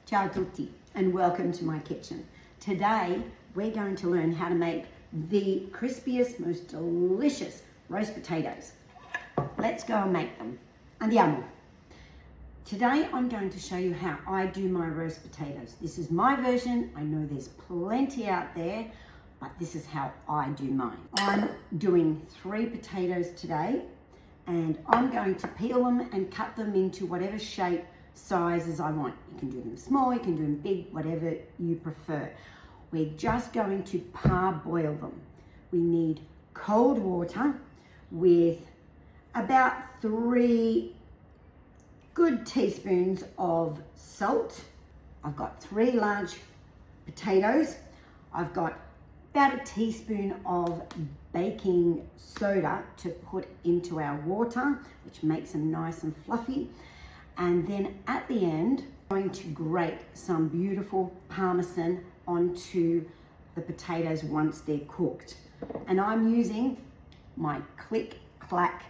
Ciao tutti and welcome to my kitchen. Today we're going to learn how to make the crispiest, most delicious roast potatoes. Let's go and make them. Andiamo. Today I'm going to show you how I do my roast potatoes. This is my version. I know there's plenty out there, but this is how I do mine. I'm doing 3 potatoes today and I'm going to peel them and cut them into whatever shape, sizes I want. You can do them small, you can do them big, whatever you prefer. We're just going to parboil them. We need cold water with about 3 good teaspoons of salt. I've got 3 large potatoes. I've got about a teaspoon of baking soda to put into our water, which makes them nice and fluffy. And then at the end, I'm going to grate some beautiful Parmesan onto the potatoes once they're cooked. And I'm using my Click Clack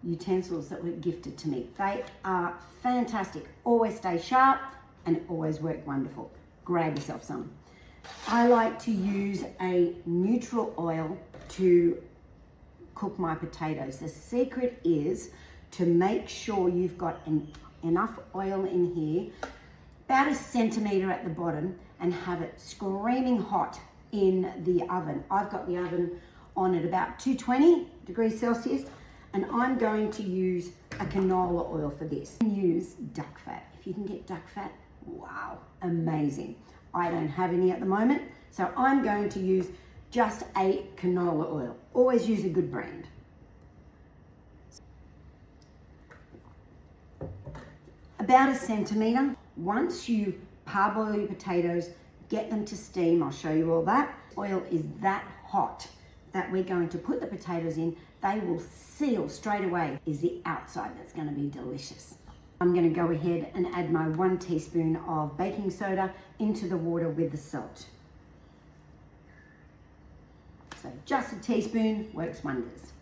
utensils that were gifted to me. They are fantastic, always stay sharp and always work wonderful. Grab yourself some. I like to use a neutral oil to cook my potatoes. The secret is to make sure you've got enough oil in here, about 1 centimetre at the bottom, and have it screaming hot in the oven. I've got the oven on at about 220 degrees Celsius, and I'm going to use a canola oil for this. You can use duck fat. If you can get duck fat, wow, amazing. I don't have any at the moment, so I'm going to use just a canola oil. Always use a good brand. About 1 centimetre. Once you parboil your potatoes, get them to steam, I'll show you all that. Oil is that hot that we're going to put the potatoes in. They will seal straight away. Is the outside that's going to be delicious. I'm going to go ahead and add my 1 teaspoon of baking soda into the water with the salt. So just a teaspoon works wonders.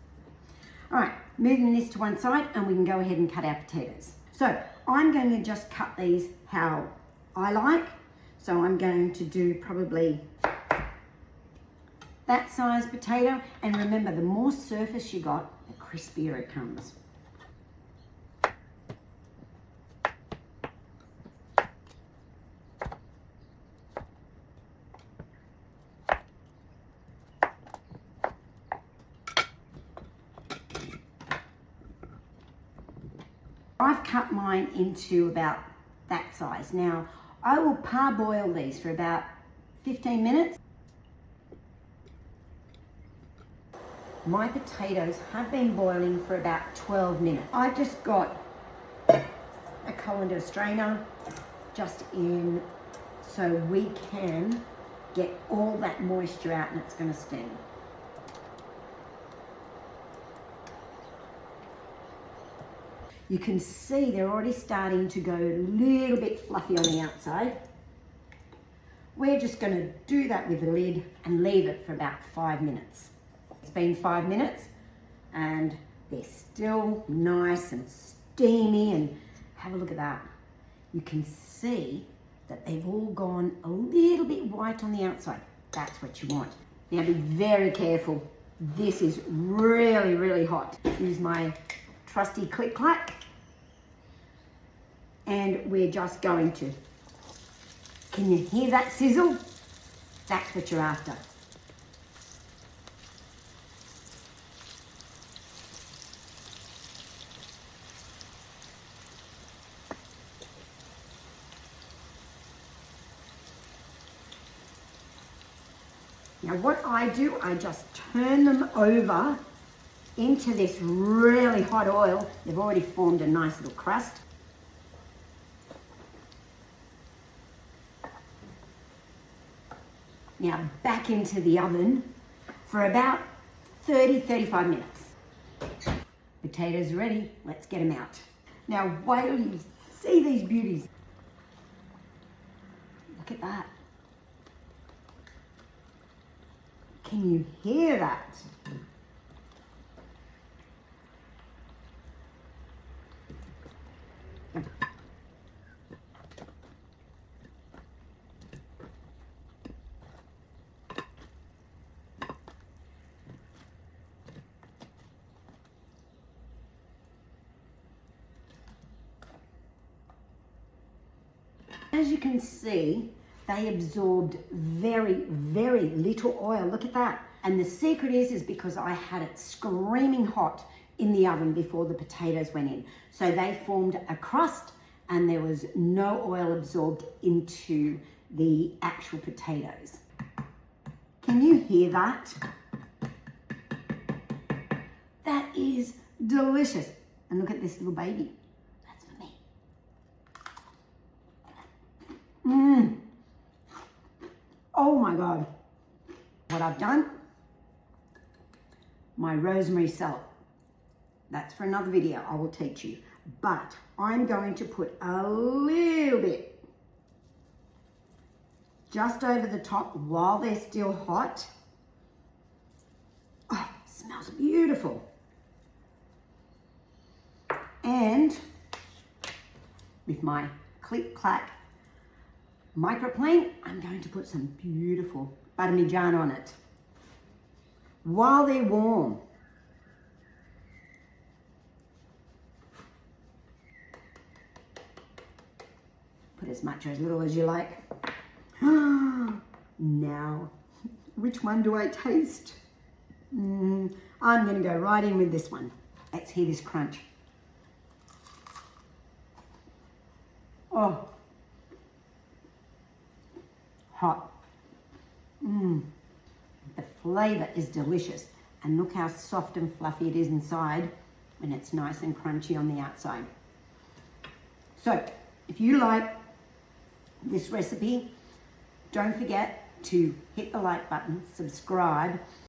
All right, moving this to one side and we can go ahead and cut our potatoes. So I'm going to just cut these how I like. So I'm going to do probably that size potato. And remember, the more surface you got, the crispier it comes. I've cut mine into about that size. Now, I will parboil these for about 15 minutes. My potatoes have been boiling for about 12 minutes. I've just got a colander strainer just in so we can get all that moisture out and it's going to steam. You can see they're already starting to go a little bit fluffy on the outside. We're just going to do that with the lid and leave it for about 5 minutes. It's been 5 minutes and they're still nice and steamy, and have a look at that. You can see that they've all gone a little bit white on the outside. That's what you want. Now be very careful. This is really, really hot. Use my trusty Click Clack. And we're just going to, can you hear that sizzle? That's what you're after. Now what I do, I just turn them over into this really hot oil. They've already formed a nice little crust. Now back into the oven for about 30-35 minutes. Potatoes are ready, let's get them out. Now wait till you see these beauties. Look at that. Can you hear that? as you can see, they absorbed very, very little oil. Look at that. And the secret is because I had it screaming hot in the oven before the potatoes went in. So they formed a crust and there was no oil absorbed into the actual potatoes. Can you hear that? That is delicious. And look at this little baby. That's for me. Oh my God. What I've done, my rosemary salad. That's for another video, I will teach you. But I'm going to put a little bit just over the top while they're still hot. Oh, smells beautiful. And with my click-clack microplane, I'm going to put some beautiful parmigiano on it while they're warm. Put as much or as little as you like. Now, which one do I taste? I'm going to go right in with this one. Let's hear this crunch. Oh, hot. The flavour is delicious. And look how soft and fluffy it is inside when it's nice and crunchy on the outside. So, if you like this recipe, don't forget to hit the like button, subscribe,